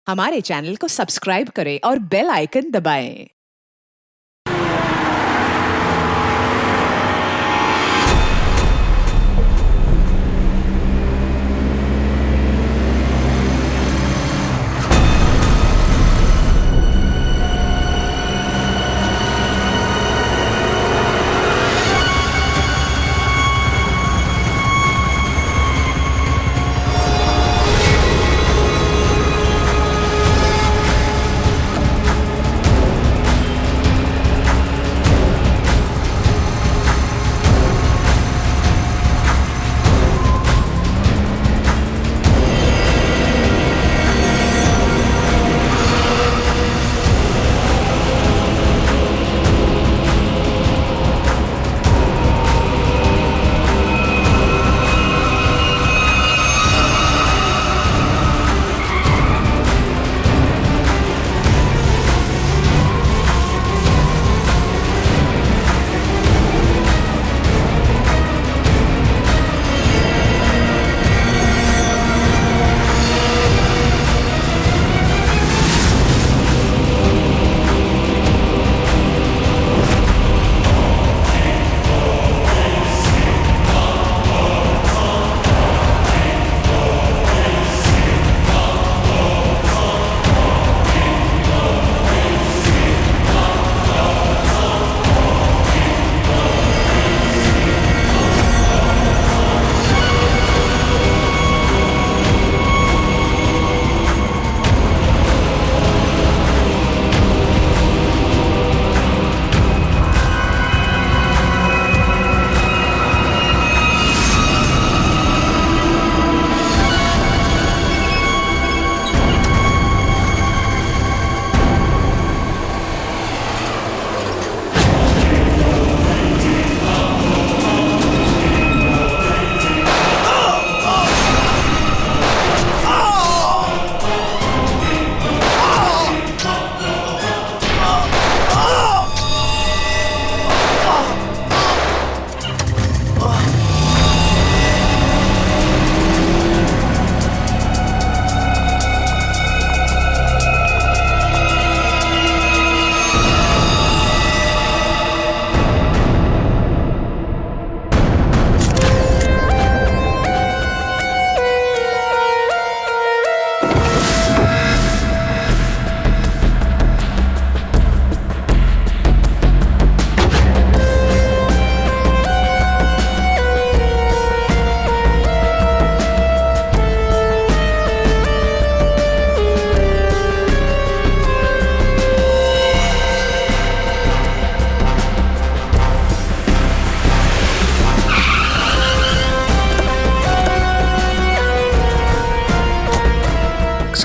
हमारे चैनल को सब्सक्राइब करें और बेल आइकन दबाएं।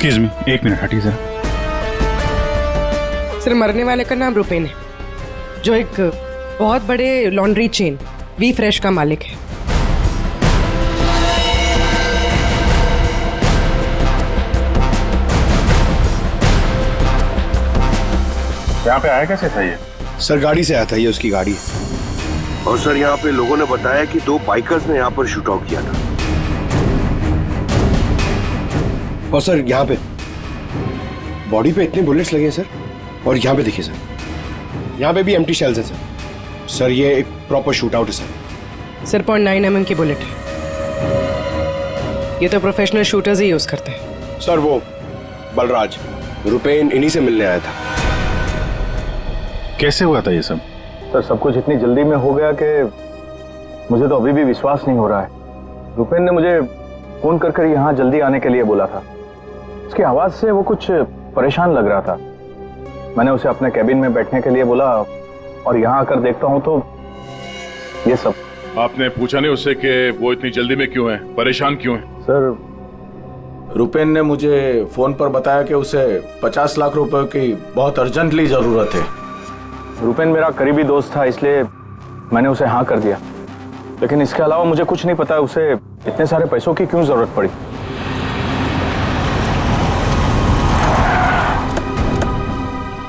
एक्सक्यूज मी, एक मिनट हटिए सर। सर, मरने वाले का नाम रुपेन है, जो एक बहुत बड़े लॉन्ड्री चेन वी फ्रेश का मालिक है। यहाँ पे आया कैसे था ये? सर गाड़ी से आया था, ये उसकी गाड़ी है। और सर यहाँ पे लोगों ने बताया कि 2 बाइकर्स ने यहाँ पर शूट आउट किया था। और सर यहाँ पे बॉडी पे इतने बुलेट्स लगे हैं सर, और यहाँ पे देखिए सर, यहाँ पे भी एम्प्टी शेल्स हैं सर। सर ये एक प्रॉपर शूट आउट है सर। सर 0.9 mm की बुलेट है। ये तो प्रोफेशनल शूटर्स ही यूज करते हैं। सर वो बलराज रुपेन इन्हीं से मिलने आया था। कैसे हुआ था ये सब? सर सब कुछ इतनी जल्दी में हो गया कि मुझे तो अभी भी विश्वास नहीं हो रहा है। रुपेन ने मुझे फोन कर यहाँ जल्दी आने के लिए बोला था। उसकी आवाज से वो कुछ परेशान लग रहा था। मैंने उसे अपने कैबिन में बैठने के लिए बोला, और यहाँ आकर देखता हूँ तो ये सब। आपने पूछा नहीं उससे कि वो इतनी जल्दी में क्यों है, परेशान क्यों है? सर रुपेन ने मुझे फोन पर बताया कि उसे 50 लाख रुपए की बहुत अर्जेंटली जरूरत है। रुपेन मेरा करीबी दोस्त था, इसलिए मैंने उसे हाँ कर दिया। लेकिन इसके अलावा मुझे कुछ नहीं पता उसे इतने सारे पैसों की क्यों जरूरत पड़ी।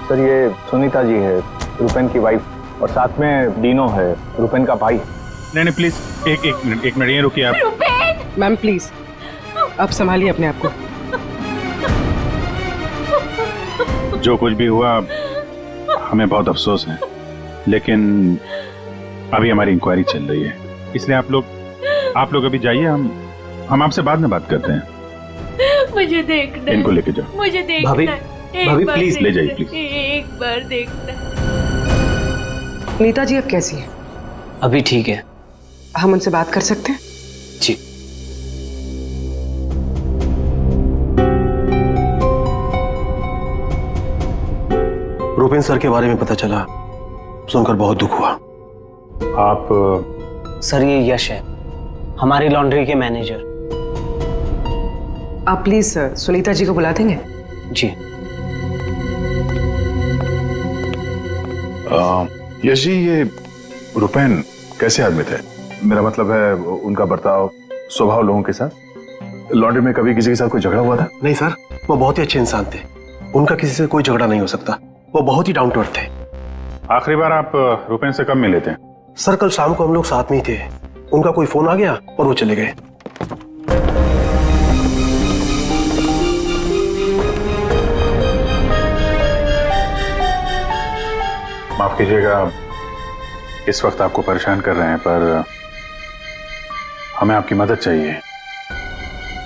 सर ये सुनीता जी है, रुपेन की वाइफ, और साथ में डीनो है, रुपेन का भाई। नहीं नहीं प्लीज एक मिनट यहीं रुकिए आप। मैम प्लीज, आप संभालिए अपने आप को। जो कुछ भी हुआ हमें बहुत अफसोस है, लेकिन अभी हमारी इंक्वायरी चल रही है, इसलिए आप लोग अभी जाइए, हम आपसे बाद में बात करते हैं। मुझे देखना है। इनको लेके जाओ। मुझे देखना भाभी, है। एक भाभी, बार प्लीज ले जाइए, देखना है। प्लीज। एक बार देखना है। नीता जी अब कैसी है? अभी ठीक है हम उनसे बात कर सकते हैं? जी। रूपेन सर के बारे में पता चला, सुनकर बहुत दुख हुआ। आप सर ये यश है, हमारी लॉन्ड्री के मैनेजर। आप प्लीज सुनीता जी को बुला देंगे? जी। यश जी, ये रुपेन कैसे आदमी थे? मेरा मतलब है उनका बर्ताव, स्वभाव लोगों के साथ। लॉन्ड्री में कभी किसी के साथ कोई झगड़ा हुआ था? नहीं सर, वो बहुत ही अच्छे इंसान थे, उनका किसी से कोई झगड़ा नहीं हो सकता, वो बहुत ही डाउन टू अर्थ थे। आखिरी बार आप रुपेन से कब मिले थे? सर कल शाम को हम लोग साथ में ही थे, उनका कोई फोन आ गया और वो चले गए। माफ कीजिएगा इस वक्त आपको परेशान कर रहे हैं, पर हमें आपकी मदद चाहिए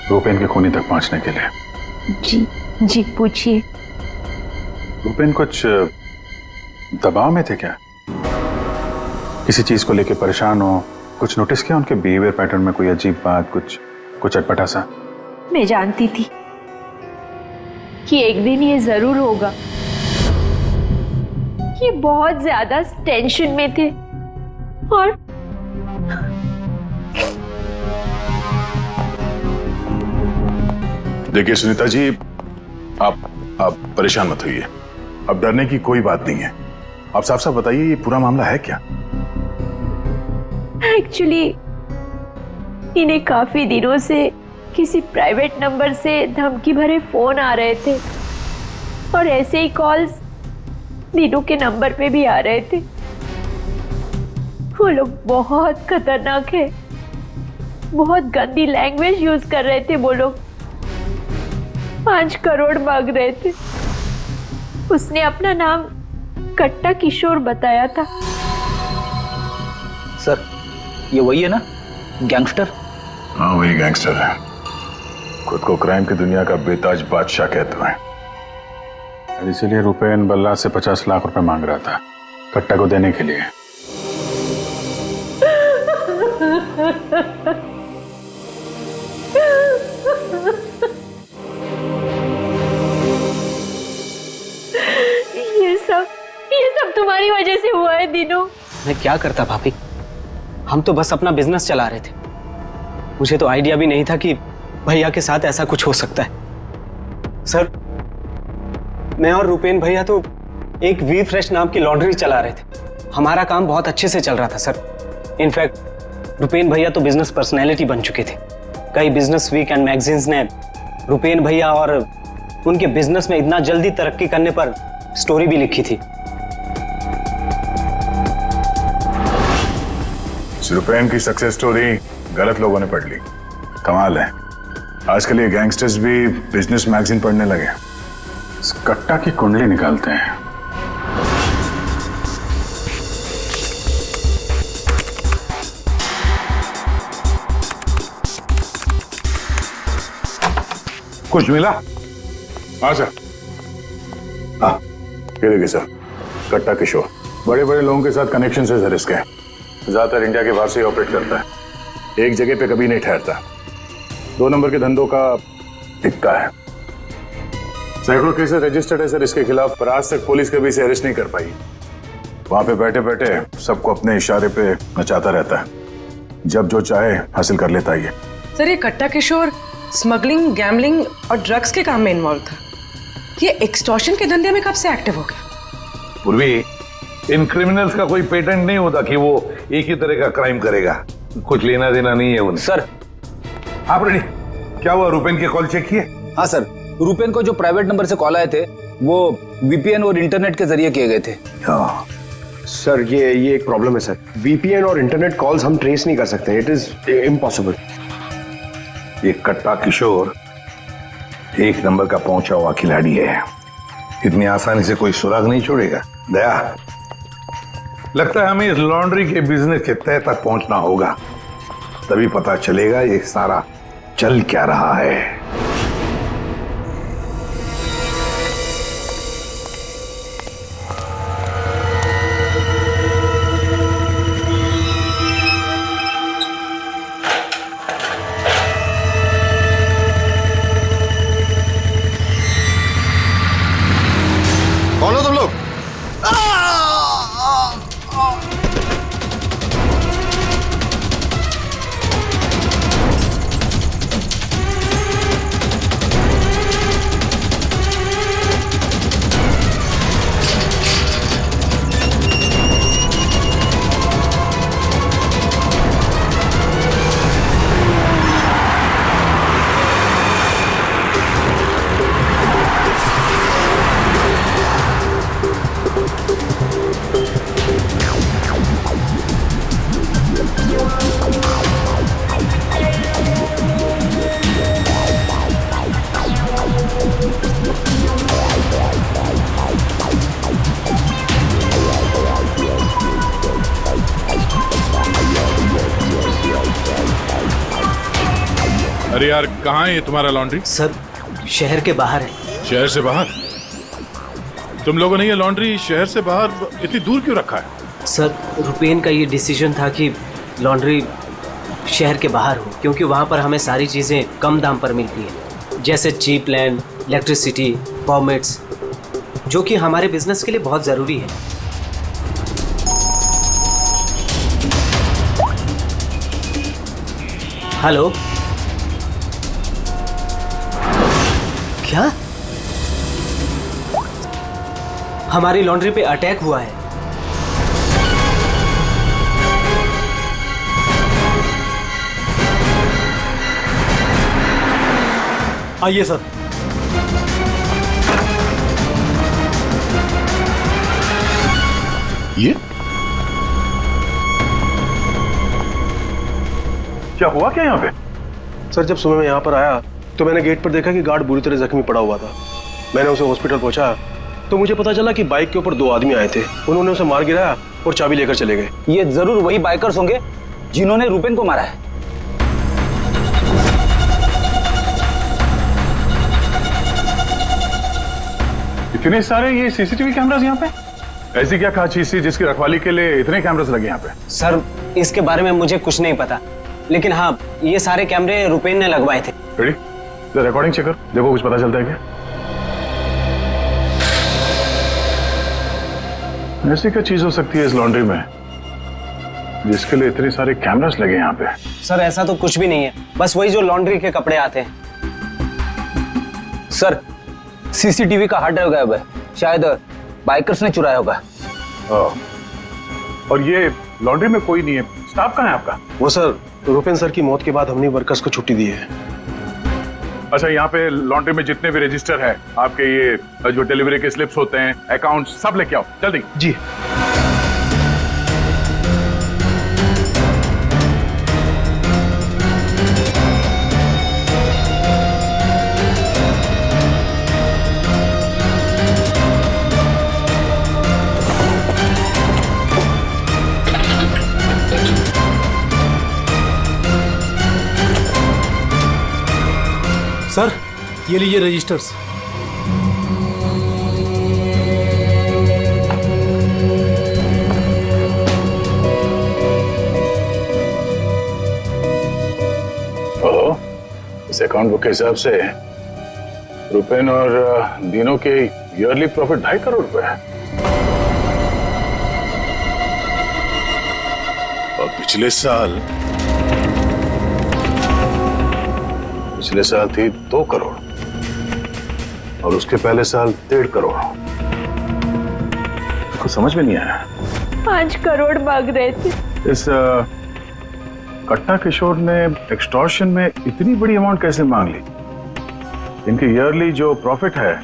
रुपेन के खूनी तक पहुंचने के लिए। जी पूछिए। रुपेन कुछ दबाव में थे क्या? किसी चीज को लेके परेशान हो? कुछ नोटिस किया उनके बिहेवियर पैटर्न में? कोई अजीब बात, कुछ अटपटा सा? मैं जानती थी कि एक दिन ये जरूर होगा। ये बहुत ज्यादा टेंशन में थे और देखिए सुनीता जी, आप परेशान मत होइए, अब डरने की कोई बात नहीं है। आप साफ साफ बताइए, ये पूरा मामला है क्या? एक्चुअली इन्हें काफी दिनों से किसी प्राइवेट नंबर से धमकी भरे फोन आ रहे थे और ऐसे ही कॉल्स दीनू के नंबर पे भी आ रहे थे। वो लोग बहुत खतरनाक है, बहुत गंदी लैंग्वेज यूज कर रहे थे। वो लोग 5 करोड़ मांग रहे थे। उसने अपना नाम कट्टा किशोर बताया था। सर ये वही है ना, गैंगस्टर? हाँ वही गैंगस्टर है, खुद को क्राइम की दुनिया का बेताज बादशाह कहते हैं। इसीलिए रुपेन बल्ला से 50 लाख रुपए मांग रहा था कट्टा को देने के लिए। ये सब तुम्हारी वजह से हुआ है दीनू। मैं क्या करता भाभी, हम तो बस अपना बिजनेस चला रहे थे। मुझे तो आइडिया भी नहीं था कि भैया के साथ ऐसा कुछ हो सकता है। सर मैं और रुपेन भैया तो एक वी फ्रेश नाम की लॉन्ड्री चला रहे थे। हमारा काम बहुत अच्छे से चल रहा था सर। इनफैक्ट रुपेन भैया तो बिजनेस पर्सनैलिटी बन चुके थे। कई बिजनेस वीक एंड मैगजीन्स ने रुपेन भैया और उनके बिजनेस में इतना जल्दी तरक्की करने पर स्टोरी भी लिखी थी। रुपेन की सक्सेस स्टोरी गलत लोगों ने पढ़ ली। कमाल है, आजकल ये गैंगस्टर्स भी बिजनेस मैगजीन पढ़ने लगे। इस कट्टा की कुंडली निकालते हैं। कुछ मिला? हाँ सर। हाँ ये देखिए सर, कट्टा किशोर बड़े बड़े लोगों के साथ कनेक्शन है सर इसके। ज्यादातर इंडिया के बाहर से ऑपरेट करता है, एक जगह पे कभी नहीं ठहरता। 2 नंबर के धंधों का टिक्का है। सैकड़ों केसेस रजिस्टर्ड है सर इसके खिलाफ, पर आज तक पुलिस कभी इसे अरेस्ट नहीं कर पाई। वहां पे बैठे बैठे सबको अपने इशारे पे नचाता रहता है, जब जो चाहे हासिल कर लेता है ये। सर ये कट्टा किशोर स्मगलिंग, गैम्बलिंग और ड्रग्स के काम में इन्वॉल्व था। ये एक्सटॉर्शन के धंधे में कब से एक्टिव हो गया? पूर्वी इन क्रिमिनल्स का कोई पेटेंट नहीं होता कि वो एक ही तरह का क्राइम करेगा, कुछ लेना देना नहीं है उन्हें। सर आप रेडी? क्या हुआ, रुपेन के कॉल चेक किए? हाँ सर, रुपेन को जो प्राइवेट नंबर से कॉल आए थे वो वीपीएन और इंटरनेट के जरिए किए गए थे। हाँ सर ये एक प्रॉब्लम है सर, वीपीएन और इंटरनेट कॉल्स हम ट्रेस नहीं कर सकते, इट इज इम्पॉसिबल। ये कट्टा किशोर एक नंबर का पहुंचा हुआ खिलाड़ी है। इतनी आसानी से कोई सुराग नहीं छोड़ेगा। दया, लगता है हमें इस लॉन्ड्री के बिजनेस के तह तक पहुंचना होगा, तभी पता चलेगा ये सारा चल क्या रहा है। कौन हो तुम लोग? अरे यार, कहाँ है ये तुम्हारा लॉन्ड्री? सर, शहर के बाहर है। शहर से बाहर? तुम लोगों ने ये लॉन्ड्री शहर से बाहर इतनी दूर क्यों रखा है? सर, रुपेन का ये डिसीजन था कि लॉन्ड्री शहर के बाहर हो, क्योंकि वहाँ पर हमें सारी चीज़ें कम दाम पर मिलती हैं, जैसे चीप लैंड, इलेक्ट्रिसिटी, परमिट्स, जो कि हमारे बिजनेस के लिए बहुत ज़रूरी है। हेलो, क्या? हमारी लॉन्ड्री पे अटैक हुआ है। आइए सर। ये क्या हुआ क्या यहाँ पे? सर, जब सुबह मैं यहाँ पर आया तो मैंने गेट पर देखा कि गार्ड बुरी तरह जख्मी पड़ा हुआ था। मैंने उसे हॉस्पिटल पहुंचाया तो मुझे पता चला कि बाइक के ऊपर 2 आदमी आए थे। उन्होंने उसे मार गिराया और चाबी लेकर चले गए। ये जरूर वही बाइकर्स होंगे जिन्होंने रुपेन को मारा है। इतने सारे ये सीसीटीवी कैमरास यहाँ पे? ऐसी क्या खास चीज थी जिसकी रखवाली के लिए इतने कैमरास लगे यहाँ पे? सर, इसके बारे में मुझे कुछ नहीं पता, लेकिन हाँ, ये सारे कैमरे रुपेन ने लगवाए थे। रेडी? रिकॉर्डिंग चेक कर, देखो कुछ पता चलता है क्या? ऐसी क्या चीज हो सकती है इस लॉन्ड्री में जिसके लिए इतने सारे कैमरास लगे यहाँ पे? सर, ऐसा तो कुछ भी नहीं है, बस वही जो लॉन्ड्री के कपड़े आते हैं। सर, सीसीटीवी का हार्ड ड्राइव गायब है, शायद बाइकर्स ने चुराया होगा। और ये लॉन्ड्री में कोई नहीं है, स्टाफ कहाँ है आपका? वो सर, रुपेन सर की मौत के बाद हमने वर्कर्स को छुट्टी दी है। अच्छा, यहाँ पे लॉन्ड्री में जितने भी रजिस्टर है, आपके ये जो डिलीवरी के स्लिप्स होते हैं, अकाउंट, सब लेके आओ जल्दी। जी। सर, ये लीजिए रजिस्टर्स। इस अकाउंट बुक के हिसाब से रुपेन और दीनों के ईयरली प्रॉफिट 2.5 करोड़ रुपए है। और पिछले साल थी 2 करोड़ और उसके पहले साल 1.5 करोड़। कुछ समझ में नहीं आया। 5 करोड़ मांग रहे थे। इस कट्टा किशोर ने एक्सटॉर्शन में इतनी बड़ी अमाउंट कैसे मांग ली? इनके ईयरली जो प्रॉफिट है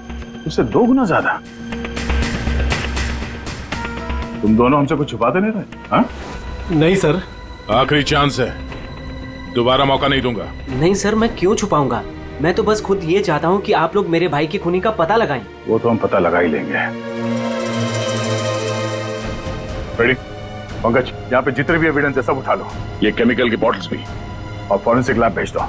उससे 2 गुना ज्यादा। तुम दोनों हमसे कुछ छुपाते नहीं रहे? हाँ? नहीं सर। आखिरी चांस है, दोबारा मौका नहीं दूंगा। नहीं सर, मैं क्यों छुपाऊंगा? मैं तो बस खुद ये चाहता हूँ कि आप लोग मेरे भाई की खूनी का पता लगाएं। वो तो हम पता लगा ही लेंगे। रेडी? पंकज, यहाँ पे जितने भी एविडेंस है सब उठा लो, ये केमिकल की बॉटल्स भी, और फॉरेंसिक लैब भेज दो।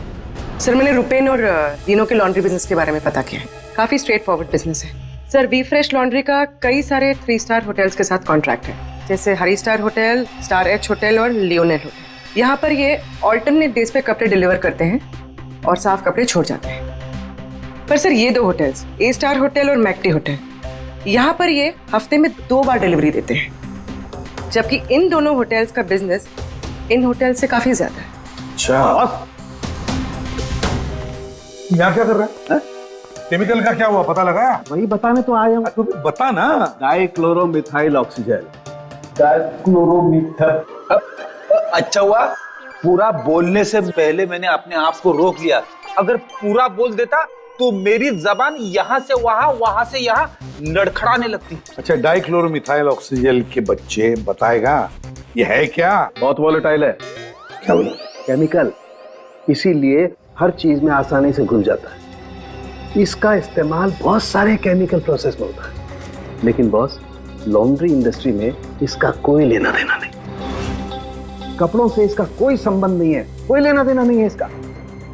सर मैंने रुपेन और दिनों के लॉन्ड्री बिजनेस के बारे में पता किया है। काफी स्ट्रेट फॉरवर्ड बिजनेस है सर। वी फ्रेश लॉन्ड्री का कई सारे 3 स्टार होटल्स के साथ कॉन्ट्रैक्ट है, जैसे Hari star hotel, star H hotel और लियोनेल होटल। यहाँ पर ये ऑल्टरनेट डेज पे कपड़े डिलीवर करते हैं और साफ कपड़े छोड़ जाते हैं। पर सर ये 2 होटल्स, ए स्टार होटल और मैक्टी होटल, यहाँ पर ये हफ्ते में 2 बार डिलीवरी देते हैं, जबकि इन दोनों होटल्स का बिजनेस इन होटल से काफी ज्यादा है। अच्छा, यहाँ क्या कर रहा है? केमिकल का क्या हुआ, पता लगाया? वही बताने तो आया हूँ। तो बता ना। डाइक्लोरोमिथाइल ऑक्सीजन। अच्छा हुआ पूरा बोलने से पहले मैंने अपने आप को रोक लिया। अगर पूरा बोल देता तो मेरी जबान यहाँ से वहां, वहां से यहाँ लड़खड़ाने लगती। अच्छा, डाइक्लोरोमिथाइल ऑक्सीजन के बच्चे बताएगा ये है क्या? बहुत वॉलेटाइल है। क्या बोला? केमिकल, इसीलिए हर चीज में आसानी से घुल जाता है। इसका इस्तेमाल बहुत सारे केमिकल प्रोसेस में होता है, लेकिन बॉस लॉन्ड्री इंडस्ट्री में इसका कोई लेना देना नहीं। कपड़ों से इसका कोई संबंध नहीं है, कोई लेना देना नहीं है इसका।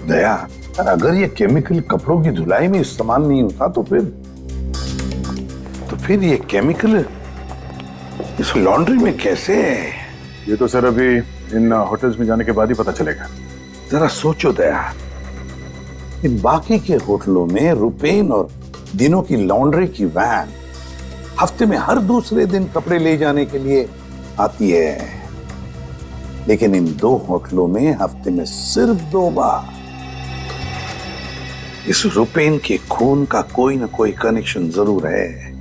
दया, अगर ये केमिकल कपड़ों की धुलाई में इस्तेमाल नहीं होता तो फिर ये केमिकल इस लॉन्ड्री में कैसे? ये तो सर अभी इन होटल्स में जाने के बाद ही पता चलेगा। जरा सोचो दया, इन बाकी के होटलों में रुपेन और दिनों की लॉन्ड्री की वैन हफ्ते में हर दूसरे दिन कपड़े ले जाने के लिए आती है, लेकिन इन 2 होटलों में हफ्ते में सिर्फ 2 बार। इस रुपेन के खून का कोई ना कोई कनेक्शन जरूर है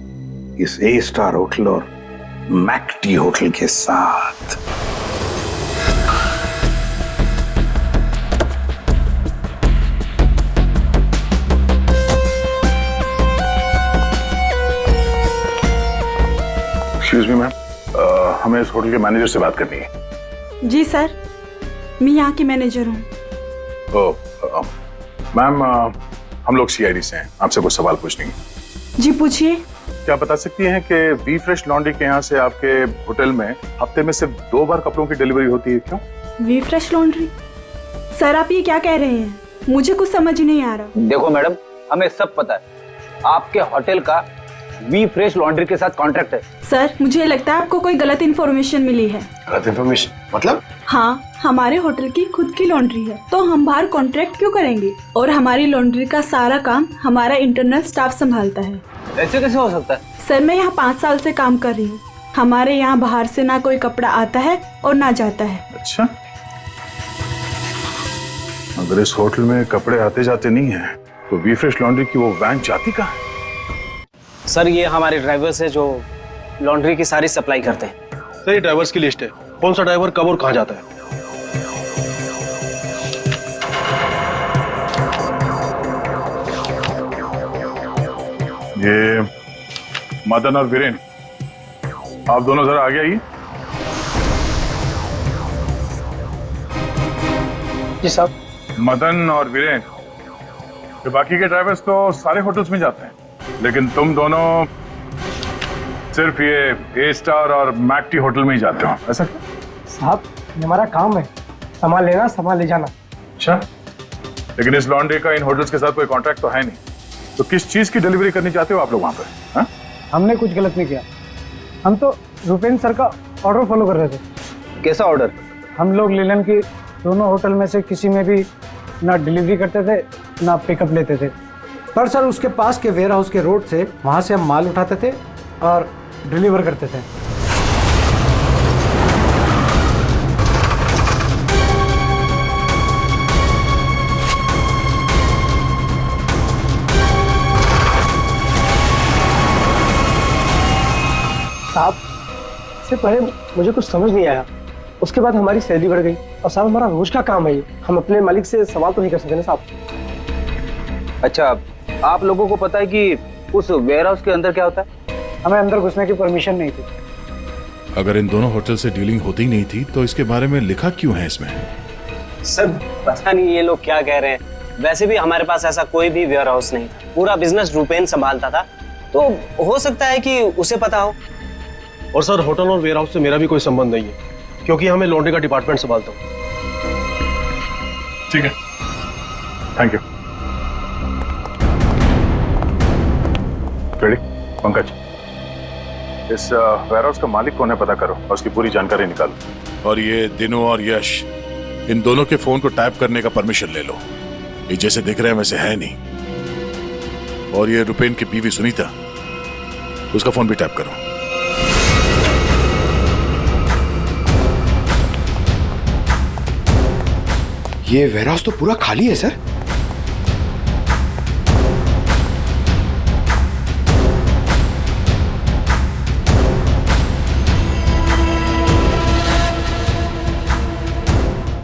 इस ए स्टार होटल और मैक्टी होटल के साथ। एक्सक्यूज मी मैम, हमें इस होटल के मैनेजर से बात करनी है। जी सर, मैं यहाँ की मैनेजर हूँ। मैम, हम लोग सीआईडी से हैं, आपसे कुछ सवाल पूछने हैं। जी पूछिए। क्या बता सकती हैं कि वी फ्रेश लॉन्ड्री के यहाँ से आपके होटल में हफ्ते में सिर्फ 2 बार कपड़ों की डिलीवरी होती है, क्यों? We fresh laundry? सर आप ये क्या कह रहे हैं? मुझे कुछ समझ नहीं आ रहा। देखो मैडम, हमें सब पता है, आपके होटल का वी फ्रेश लॉन्ड्री के साथ कॉन्ट्रैक्ट है। सर मुझे लगता है आपको कोई गलत इन्फॉर्मेशन मिली है। गलत इन्फॉर्मेशन मतलब? हाँ, हमारे होटल की खुद की लॉन्ड्री है, तो हम बाहर कॉन्ट्रैक्ट क्यों करेंगे? और हमारी लॉन्ड्री का सारा काम हमारा इंटरनल स्टाफ संभालता है। ऐसे कैसे हो सकता है? सर मैं यहाँ 5 साल से काम कर रही हूँ। हमारे यहाँ बाहर से ना कोई कपड़ा आता है और ना जाता है। अच्छा, अगर इस होटल में कपड़े आते जाते नहीं है तो वी फ्रेश लॉन्ड्री की वो वैन जाती कहाँ है? सर ये हमारे ड्राइवर्स है जो लॉन्ड्री की सारी सप्लाई करते हैं। सर ये ड्राइवर्स की लिस्ट है, कौन सा ड्राइवर कब और कहाँ जाता है। ये मदन और वीरेन, आप दोनों जरा आगे आइए। जी साहब। मदन और वीरेन, ये बाकी के ड्राइवर्स तो सारे होटल्स में जाते हैं, लेकिन तुम दोनों सिर्फ ये ए स्टार और मैक्टी होटल में ही जाते हो, ऐसा क्यों? साहब ये हमारा काम है, सामान लेना सामान ले जाना। अच्छा, लेकिन इस लॉन्ड्री का इन होटल्स के साथ कोई कॉन्ट्रैक्ट तो है नहीं, तो किस चीज की डिलीवरी करनी चाहते हो आप लोग वहां पर? हाँ? हमने कुछ गलत नहीं किया, हम तो रुपेन सर का ऑर्डर फॉलो कर रहे थे। कैसा ऑर्डर? हम लोग लीलन की दोनों होटल में से किसी में भी ना डिलीवरी करते थे ना पिकअप लेते थे, पर सर उसके पास के वेयर हाउस के रोड से वहाँ से हम माल उठाते थे और डिलीवर करते थे। साहब इससे पहले मुझे कुछ समझ नहीं आया, उसके बाद हमारी सैलरी बढ़ गई और साहब हमारा रोज का काम है ये, हम अपने मालिक से सवाल तो नहीं कर सकते ना साहब। अच्छा, आप लोगों को पता है कि उस वेयर हाउस के अंदर क्या होता है? हमें अंदर घुसने की परमिशन नहीं थी। अगर इन दोनों होटल से डीलिंग होती नहीं थी तो इसके बारे में लिखा क्यों है इसमें? सर पता नहीं ये लोग क्या कह रहे हैं, वैसे भी हमारे पास ऐसा कोई भी वेयर हाउस नहीं, पूरा बिजनेस रूपेन संभालता था, तो हो सकता है कि उसे पता हो। और सर होटल और वेयर हाउस से मेरा भी कोई संबंध नहीं है, क्योंकि हमें लॉन्ड्री का डिपार्टमेंट संभालता हूँ। ठीक है, थैंक यू। रेडी? पंकज, इस वेयरहाउस का मालिक कौन है पता करो और उसकी पूरी जानकारी निकालो। और ये दिनों और यश, इन दोनों के फोन को टैप करने का परमिशन ले लो। ये जैसे दिख रहे हैं वैसे है नहीं। और ये रुपेन की बीवी सुनीता, उसका फोन भी टैप करो। ये वेयरहाउस तो पूरा खाली है सर।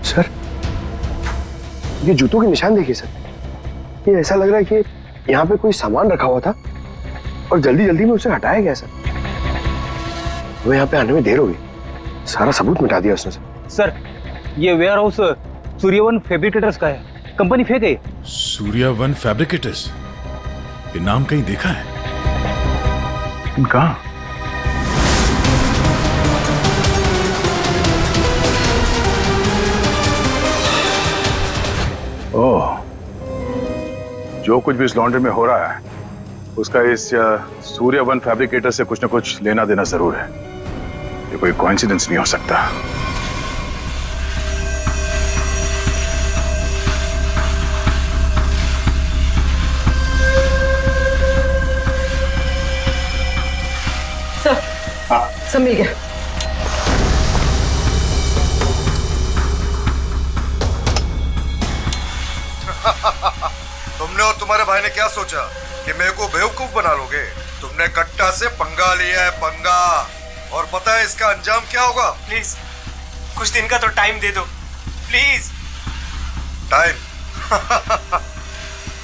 सर, ये जूतों के निशान देखिए सर। ये ऐसा लग रहा है कि यहाँ पे कोई सामान रखा हुआ था और जल्दी जल्दी में उसे हटाया गया सर। हमें यहाँ पे आने में देर हो गई, सारा सबूत मिटा दिया उसने सर। सर, ये वेयर हाउस सूर्यवन फैब्रिकेटर्स का है, कंपनी फेक है। सूर्यवन फैब्रिकेटर्स, ये नाम कहीं देखा है? कहाँ? ओह, जो कुछ भी इस लॉन्ड्री में हो रहा है उसका इस सूर्यवन फैब्रिकेटर से कुछ न कुछ लेना देना जरूर है। ये कोई कोइंसिडेंस नहीं हो सकता। सर, सब मिल गया। तुमने और तुम्हारे भाई ने क्या सोचा कि मेरे को बेवकूफ बना लोगे? तुमने कट्टा से पंगा लिया है, पंगा। और पता है इसका अंजाम क्या होगा? प्लीज कुछ दिन का तो टाइम दे दो, प्लीज। टाइम?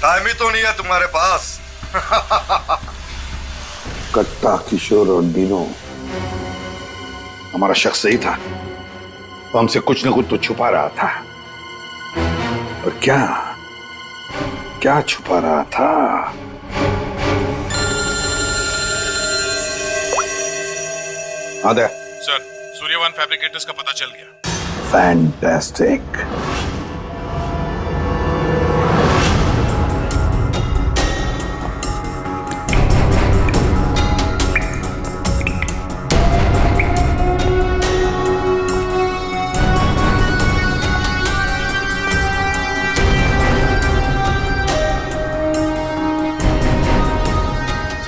टाइम ही तो नहीं है तुम्हारे पास। कट्टा, किशोर और दीनो हमारा शख्स सही था, वो हमसे कुछ न कुछ तो छुपा रहा था। और क्या छुपा रहा था? आदे सर, सूर्यवन फैब्रिकेटर्स का पता चल गया। फैंटास्टिक।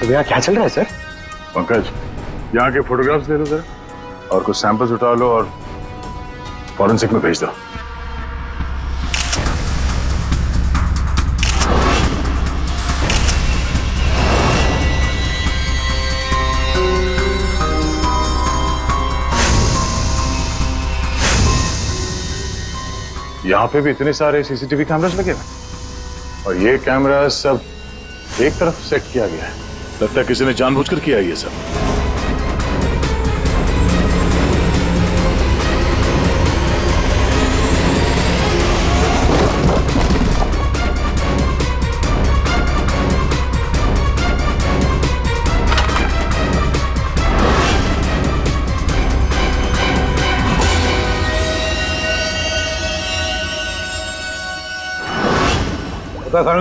यहाँ क्या चल रहा है सर? पंकज, यहाँ के फोटोग्राफ्स दे दो जरा और कुछ सैंपल्स उठा लो और फॉरेंसिक में भेज दो। यहाँ पे भी इतने सारे सीसीटीवी कैमरास लगे हुए और ये कैमरा सब एक तरफ सेट किया गया है। लगता है किसी ने जानबूझकर किया ये सब।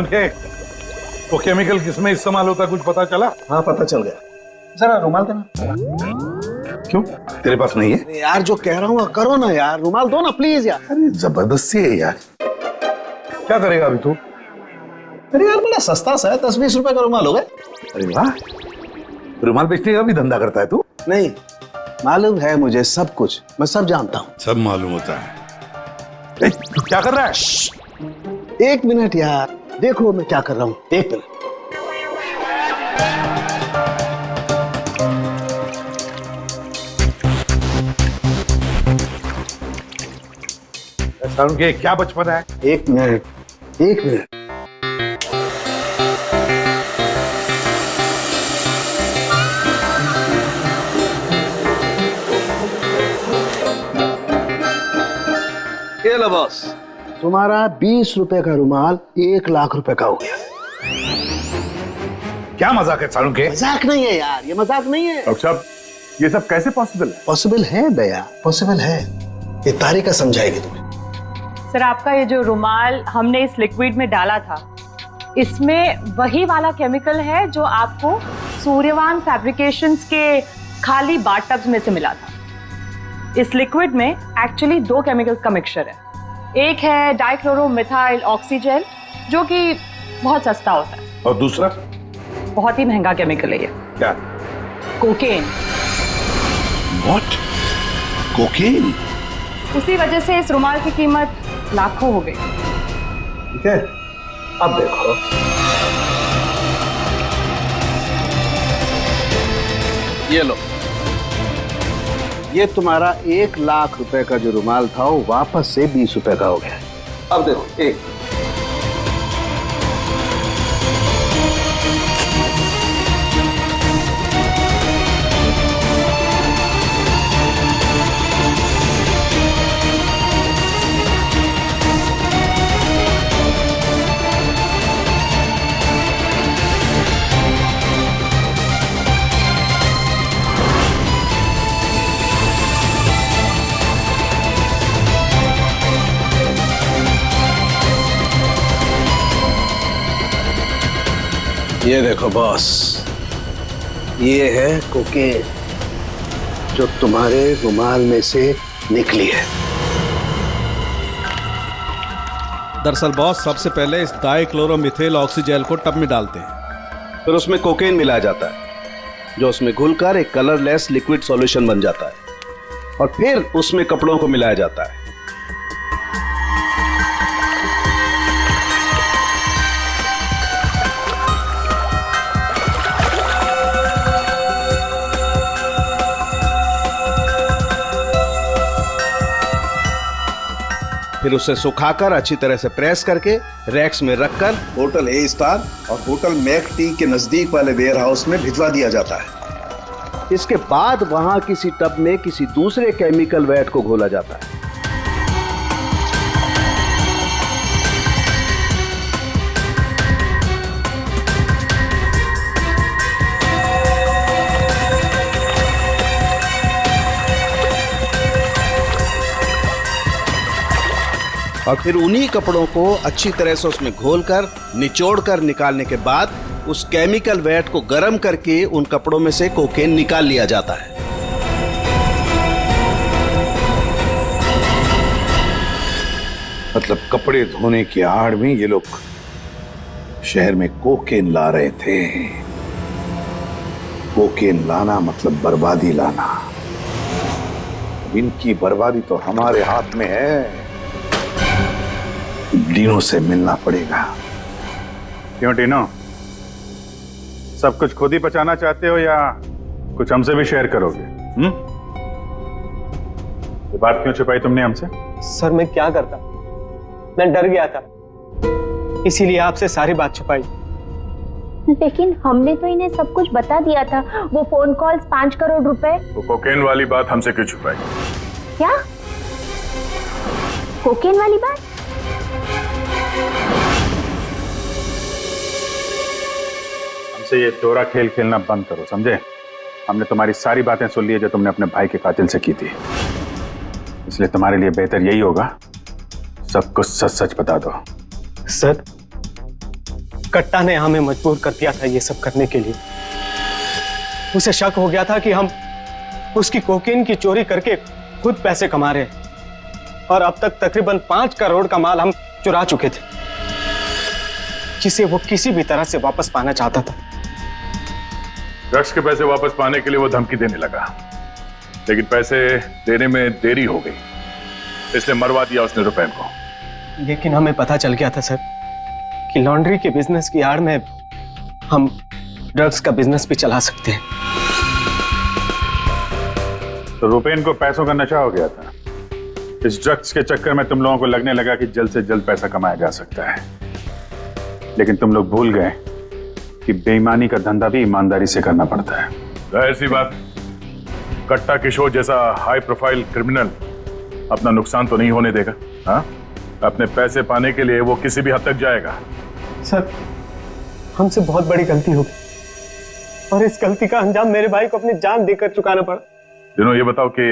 के वो केमिकल किसमें इस्तेमाल होता कुछ पता चला? हाँ, पता चल गया। जरा रुमाल देना। क्यों, तेरे पास नहीं है? यार जो कह रहा हूँ करो ना यार, रुमाल दो ना प्लीज यार। अरे जबरदस्ती है यार। क्या करेगा अभी तू? अरे यार बड़ा सस्ता सा है, 10-20 रुपए का रुमाल होगा। अरे वाह, रुमाल बेचने का भी धंधा करता है तू? नहीं, मालूम है मुझे सब कुछ, मैं सब जानता हूँ। सब मालूम होता है। तू क्या कर रहा है? एक मिनट यार, देखो मैं क्या कर रहा हूँ, एक मिनट। के क्या बचपन है? एक मिनट, एक मिनट। ये लो बॉस, तुम्हारा 20 रुपए का रुमाल 1 लाख रुपए का हो गया। क्या मजाक है सालू के? मजाक नहीं है यार, ये मजाक नहीं है। डॉक्टर साहब, ये सब कैसे पॉसिबल है? पॉसिबल है दया, पॉसिबल है। ये तारिका समझाएगी तुम्हें। सर, आपका ये जो रुमाल हमने इस लिक्विड में डाला था, इसमें वही वाला केमिकल है जो आपको सूर्यवान फैब्रिकेशंस के खाली बाथ टब्स में से मिला था। इस लिक्विड में एक्चुअली 2 केमिकल्स का मिक्सचर है। एक है डाइक्लोरोमिथाइल ऑक्सीजेल, जो कि बहुत सस्ता होता है, और दूसरा बहुत ही महंगा केमिकल है ये। क्या? कोकेन। व्हाट? कोकेन? उसी वजह से इस रुमाल की कीमत लाखों हो गई। ठीक है, अब देखो। ये लो, ये तुम्हारा 1 लाख रुपए का जो रुमाल था वो वापस से 20 रुपए का हो गया। अब देखो, एक ये देखो बॉस, ये है कोकेन जो तुम्हारे रुमाल में से निकली है। दरअसल बॉस, सबसे पहले इस डाइक्लोरोमिथाइल ऑक्सीजेल को टब में डालते हैं, फिर उसमें कोकेन मिलाया जाता है जो उसमें घुलकर एक कलरलेस लिक्विड सॉल्यूशन बन जाता है, और फिर उसमें कपड़ों को मिलाया जाता है। फिर उसे सुखाकर अच्छी तरह से प्रेस करके रैक्स में रखकर होटल ए स्टार और होटल मैक टी के नजदीक वाले वेयर हाउस में भिजवा दिया जाता है। इसके बाद वहां किसी टब में किसी दूसरे केमिकल वैट को घोला जाता है। और फिर उन्हीं कपड़ों को अच्छी तरह से उसमें घोलकर निचोड़कर निकालने के बाद उस केमिकल वैट को गर्म करके उन कपड़ों में से कोकेन निकाल लिया जाता है। मतलब कपड़े धोने की आड़ में ये लोग शहर में कोकेन ला रहे थे। कोकेन लाना मतलब बर्बादी लाना। इनकी बर्बादी तो हमारे हाथ में है। डीनो से मिलना पड़ेगा। क्यों टीनो, सब कुछ खुद ही बचाना चाहते हो या कुछ हमसे भी शेयर करोगे? ये बात क्यों छुपाई तुमने हमसे? सर, मैं क्या करता, मैं डर गया था, इसीलिए आपसे सारी बात छुपाई। लेकिन हमने तो इन्हें सब कुछ बता दिया था। वो फोन कॉल्स, 5 करोड़ रुपए। वो कोकेन वाली बात हमसे क्यों छुपाई? क्या कोकेन वाली बात? हमसे ये दोहरा खेल खेलना बंद करो, समझे? हमने तुम्हारी सारी बातें सुन ली है जो तुमने अपने भाई के कातिल से की थी, इसलिए तुम्हारे लिए बेहतर यही होगा सब कुछ सच सच बता दो। सर, कट्टा ने हमें मजबूर कर दिया था ये सब करने के लिए। उसे शक हो गया था कि हम उसकी कोकेन की चोरी करके खुद पैसे कमा रहे हैं, और अब तक तकरीबन 5 करोड़ का माल हम चुरा चुके थे, जिसे वो किसी भी तरह से वापस पाना चाहता था। ड्रग्स के पैसे वापस पाने के लिए वो धमकी देने लगा, लेकिन पैसे देने में देरी हो गई, इसलिए मरवा दिया उसने रुपैन को। लेकिन हमें पता चल गया था सर कि लॉन्ड्री के बिजनेस की आड़ में हम ड्रग्स का बिजनेस भी चला सकते हैं। तो रुपैन को पैसों का नशा हो गया था। इस ड्रग्स के चक्कर में तुम लोगों को लगने लगा कि जल्द से जल्द पैसा कमाया जा सकता है, लेकिन तुम लोग भूल गए कि बेईमानी का धंधा भी ईमानदारी से करना पड़ता है। ऐसी बात, कट्टा किशोर जैसा हाई प्रोफाइल क्रिमिनल अपना नुकसान तो नहीं होने देगा। हाँ, अपने पैसे पाने के लिए वो किसी भी हद तक जाएगा। सर, हमसे बहुत बड़ी गलती हो गई और इस गलती का अंजाम मेरे भाई को अपनी जान देकर चुकाना पड़ा। दिनों ये बताओ कि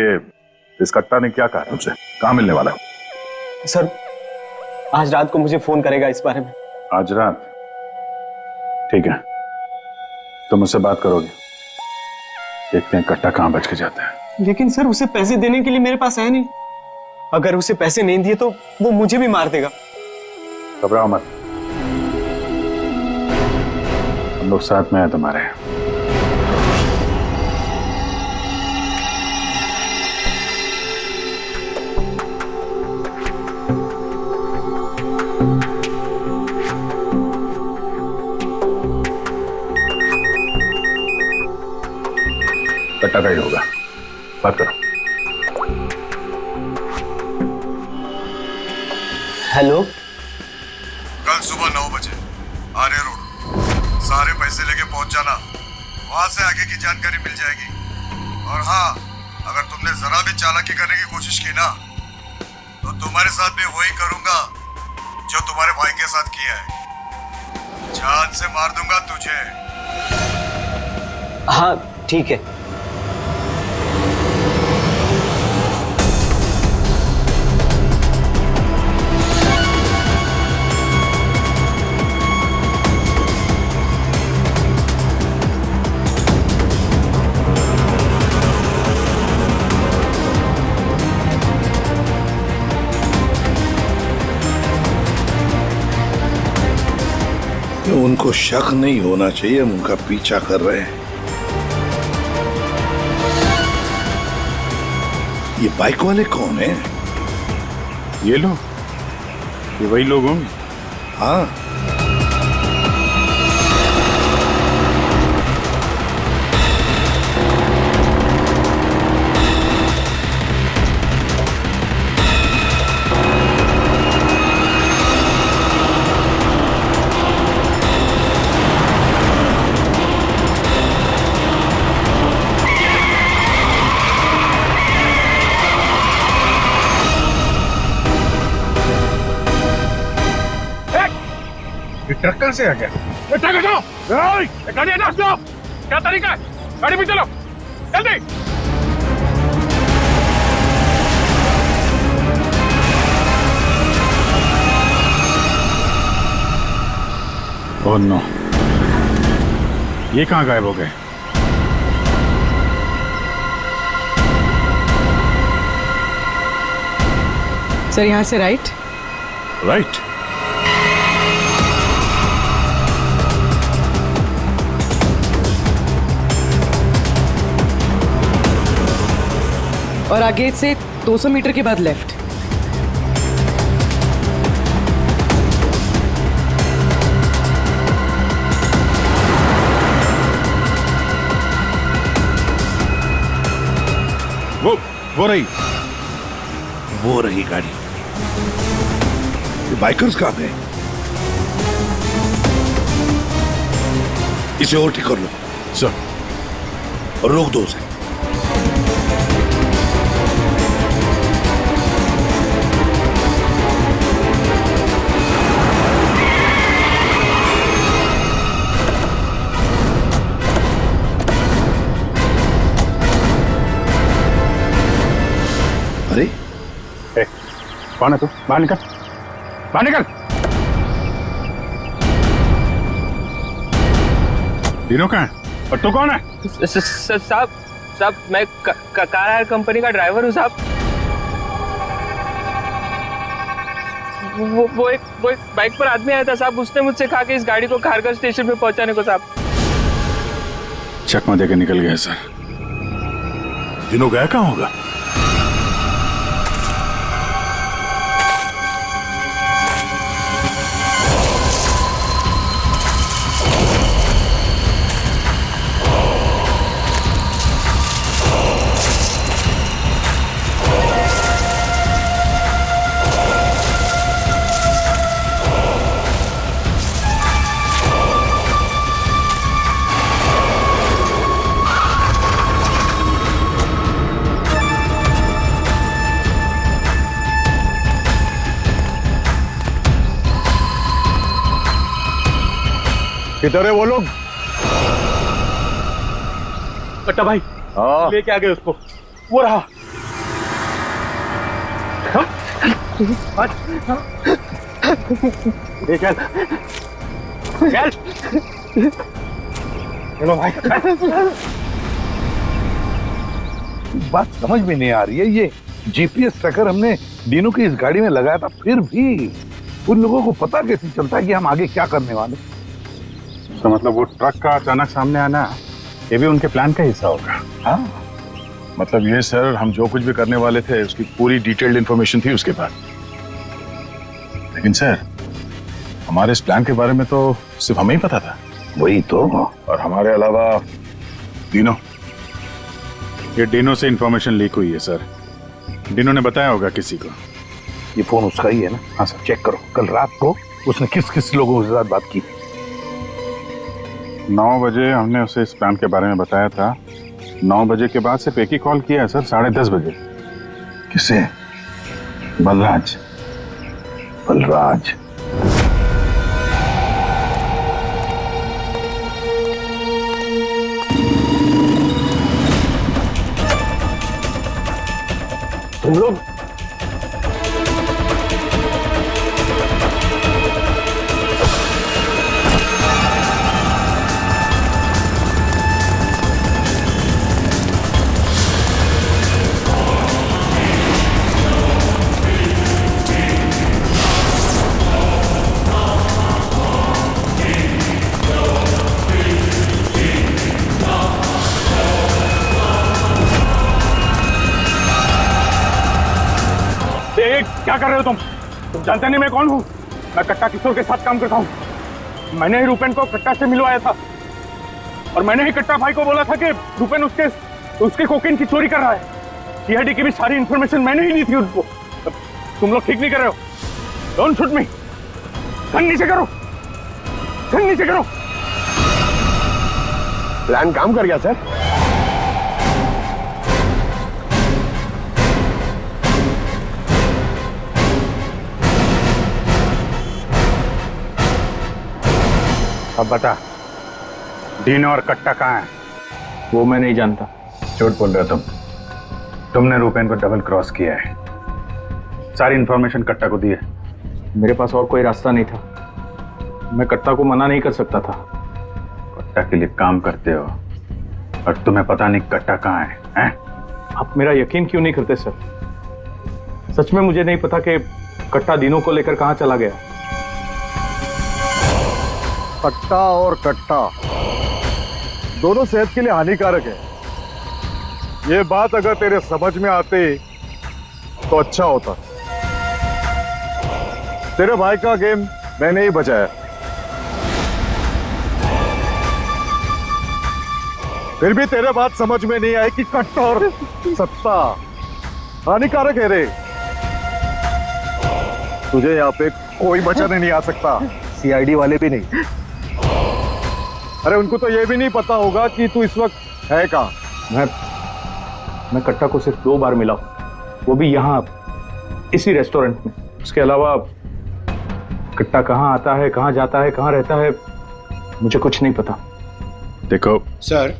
इस कट्टा ने क्या कहा तुमसे, कहाँ मिलने वाला है? सर, आज रात को मुझे फोन करेगा इस बारे में। आज रात? ठीक है, तुम मुझसे बात करोगे, देखते हैं कट्टा कहाँ बच के जाता है। लेकिन सर, उसे पैसे देने के लिए मेरे पास है नहीं। अगर उसे पैसे नहीं दिए तो वो मुझे भी मार देगा। घबराओ मत, हम लोग साथ में हैं तुम्हारे। कट्टा गाइड होगा, बात करो। हेलो, कल सुबह 9 बजे आर्य रोड, सारे पैसे लेके पहुंच जाना, वहां से आगे की जानकारी मिल जाएगी। और हाँ, अगर तुमने जरा भी चालाकी करने की कोशिश की ना, तो तुम्हारे साथ भी वही करूंगा जो तुम्हारे भाई के साथ किया है। जान से मार दूंगा तुझे। हाँ ठीक है। उनको शक नहीं होना चाहिए, हम उनका पीछा कर रहे हैं। ये बाइक वाले कौन हैं? ये लोग, ये वही लोग होंगे। हाँ, ट्रक कहां से आ गया? ट्रक हटाओ! गाड़ी हटाओ! स्टॉप! क्या तरीका है? गाड़ी पे चलो, जल्दी! ओह नो, ये कहाँ गायब हो गए? सर, यहाँ से राइट। राइट? और आगे से 200 मीटर के बाद लेफ्ट। वो रही, वो रही गाड़ी। ये बाइकर्स कहाँ गए? इसे और ठीक कर लो सर, और रोक दो उसे। अरे कौन है तू? बाहर निकल, बाहर निकल। तीनों कहाँ है और तू कौन है? साहब, मैं कार हायर कंपनी का ड्राइवर हूँ साहब। वो एक बाइक पर आदमी आया था साहब, उसने मुझसे कहा कि इस गाड़ी को खारगर स्टेशन पे पहुंचाने को साहब। चकमा देकर निकल गया सर। तीनों गया कहाँ होगा? किधर है वो लोग? कट्टा भाई लेके आ गए उसको, वो रहा। चल चल चलो भाई। बात समझ में नहीं आ रही है, ये जीपीएस ट्रैकर हमने दीनू की इस गाड़ी में लगाया था, फिर भी उन लोगों को पता कैसे चलता है कि हम आगे क्या करने वाले? तो मतलब वो ट्रक का अचानक सामने आना ये भी उनके प्लान का हिस्सा होगा? हाँ, मतलब ये सर, हम जो कुछ भी करने वाले थे उसकी पूरी डिटेल्ड इंफॉर्मेशन थी उसके पास। लेकिन सर, हमारे इस प्लान के बारे में तो सिर्फ हमें ही पता था। वही तो। और हमारे अलावा डिनो, ये डिनो से इंफॉर्मेशन लीक हुई है सर। डिनो ने बताया होगा किसी को। ये फोन उसका ही है ना? हाँ सर। चेक करो कल रात को उसने किस किस लोगों के साथ बात की। 9 बजे हमने उसे इस प्लान के बारे में बताया था। 9 बजे के बाद सिर्फ एक ही कॉल किया है सर, 10:30 बजे। किसे? बलराज। बलराज। तुम लोग क्या कर रहे हो तुम जानते नहीं मैं कौन हूँ? मैं कट्टा किशोर के साथ काम करता हूँ। मैंने ही रूपेन को कट्टा से मिलवाया था और मैंने ही कट्टा भाई को बोला था कि रूपेन उसके कोकेन की चोरी कर रहा है। सीआईडी की भी सारी इंफॉर्मेशन मैंने ही दी थी उनको। तुम लोग ठीक नहीं कर रहे हो। Don't shoot me. गन नीचे करो, गन नीचे करो। प्लान काम कर गया सर। अब बता, डीनो और कट्टा कहाँ है? वो मैं नहीं जानता। झूठ बोल रहे हो तुमने रूपेन को डबल क्रॉस किया है। सारी इंफॉर्मेशन कट्टा को दी है। मेरे पास और कोई रास्ता नहीं था। मैं कट्टा को मना नहीं कर सकता था। कट्टा के लिए काम करते हो और तुम्हें पता नहीं कट्टा कहाँ है? आप मेरा यकीन क्यों नहीं करते सर? सच में मुझे नहीं पता कि कट्टा दिनों को लेकर कहाँ चला गया। कट्टा और कट्टा दोनों सेहत के लिए हानिकारक है। ये बात अगर तेरे समझ में आते तो अच्छा होता। तेरे भाई का गेम मैंने ही बचाया। फिर भी तेरे बात समझ में नहीं आई कि कट्टा और सत्ता हानिकारक है रे। तुझे यहाँ पे कोई बचाने नहीं आ सकता, सीआईडी वाले भी नहीं। अरे उनको तो ये भी नहीं पता होगा कि तू इस वक्त है कहाँ। मैं कट्टा को सिर्फ 2 बार मिला, वो भी यहाँ इसी रेस्टोरेंट में। उसके अलावा कट्टा कहाँ आता है, कहाँ जाता है, कहाँ रहता है, मुझे कुछ नहीं पता। देखो सर।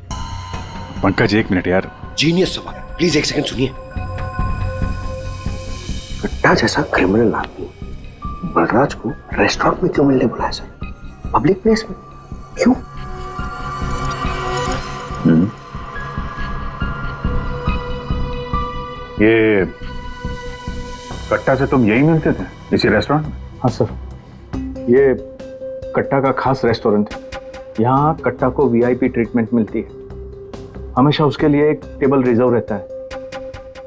पंकज, 1 मिनट यार। जीनियस सवाल, प्लीज 1 सेकंड सुनिए। कट्टा जैसा क्रिमिनल आदमी बलराज को रेस्टोरेंट में क्यों मिलने बुलाया सर? पब्लिक प्लेस में क्यों? ये कट्टा से तुम यही मिलते थे, इसी रेस्टोरेंट में? हाँ सर, ये कट्टा का खास रेस्टोरेंट है। यहाँ कट्टा को वीआईपी ट्रीटमेंट मिलती है। हमेशा उसके लिए एक टेबल रिजर्व रहता है।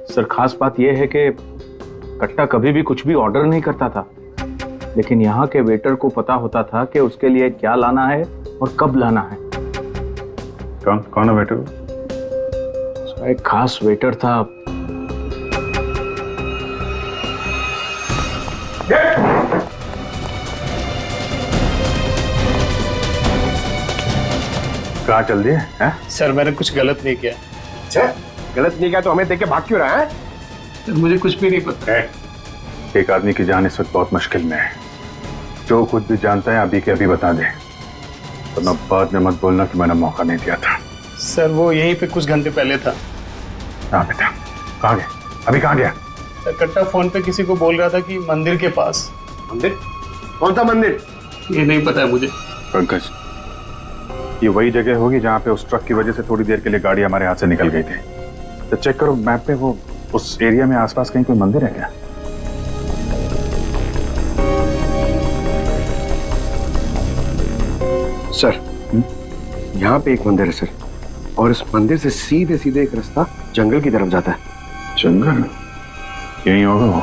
सर, खास बात यह है कि कट्टा कभी भी कुछ भी ऑर्डर नहीं करता था, लेकिन यहाँ के वेटर को पता होता था कि उसके लिए क्या लाना है और कब लाना है। कौन है वेटर? उसका एक खास वेटर था। कहाँ चल दिए? सर मैंने कुछ गलत नहीं किया। अच्छा, गलत नहीं किया तो हमें देख के भाग क्यों रहा है? सर मुझे कुछ भी नहीं पता। एक आदमी की जान इस वक्त बहुत मुश्किल में है। जो कुछ भी जानता है अभी के अभी बता दे। वरना बाद में मत बोलना कि मैंने मौका नहीं दिया था। सर वो यहीं पे कुछ घंटे पहले था। हाँ बेटा, कहाँ गया? अभी कहाँ गया? कट्टा फोन पे किसी को बोल रहा था कि मंदिर के पास। मंदिर? कौन सा मंदिर? ये नहीं पता है मुझे। पंकज, ये वही जगह होगी जहाँ पे उस ट्रक की वजह से थोड़ी देर के लिए गाड़ी हमारे हाथ से निकल गई थी। तो चेक करो मैप पे, वो उस एरिया में आसपास कहीं कोई मंदिर है क्या? सर, यहाँ पे एक मंदिर है सर, और इस मंदिर से सीधे सीधे एक रास्ता जंगल की तरफ जाता है। जंगल? यही होगा वो।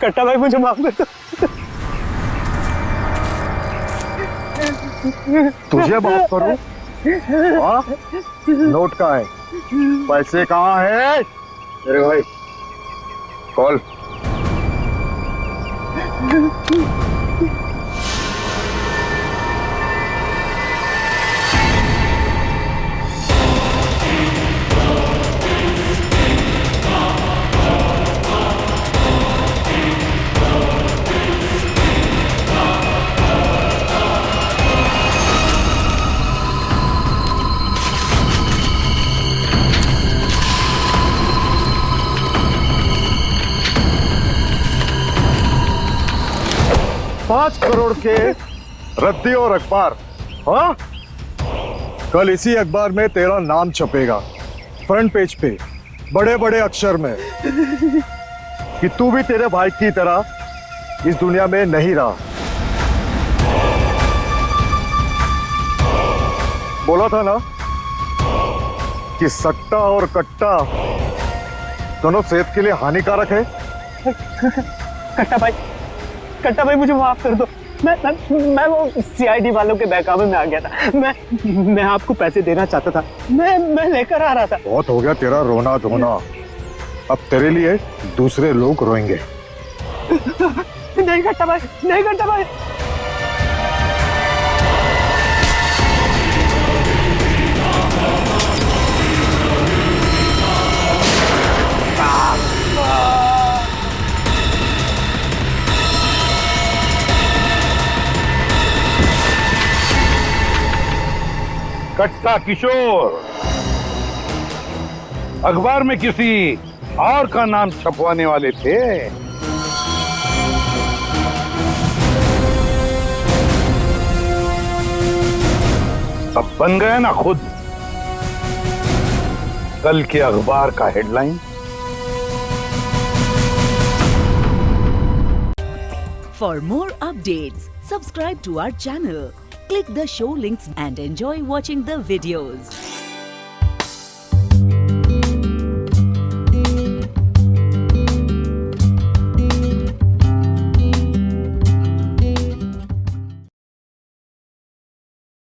कट्टा भाई मुझे माफ कर दो। तुझे माफ करूं? नोट कहाँ है? पैसे कहाँ है? अरे भाई कॉल। करोड़ के रद्दी और अखबार। हाँ, कल इसी अखबार में तेरा नाम छपेगा फ्रंट पेज पे बड़े बड़े अक्षर में कि तू भी तेरे भाई की तरह इस दुनिया में नहीं रहा। बोला था ना कि सट्टा और कट्टा दोनों सेहत के लिए हानिकारक है। कट्टा भाई मुझे माफ कर दो। मैं वो सीआईडी वालों के बहकावे में आ गया था। मैं आपको पैसे देना चाहता था। मैं लेकर आ रहा था। बहुत हो गया तेरा रोना धोना, अब तेरे लिए दूसरे लोग रोएंगे। नहीं कट्टा भाई, नहीं कट्टा भाई। कट्टा किशोर अखबार में किसी और का नाम छपवाने वाले थे। अब बन गया ना खुद कल के अखबार का headline. For more updates, subscribe to our channel, click the show links and enjoy watching the videos.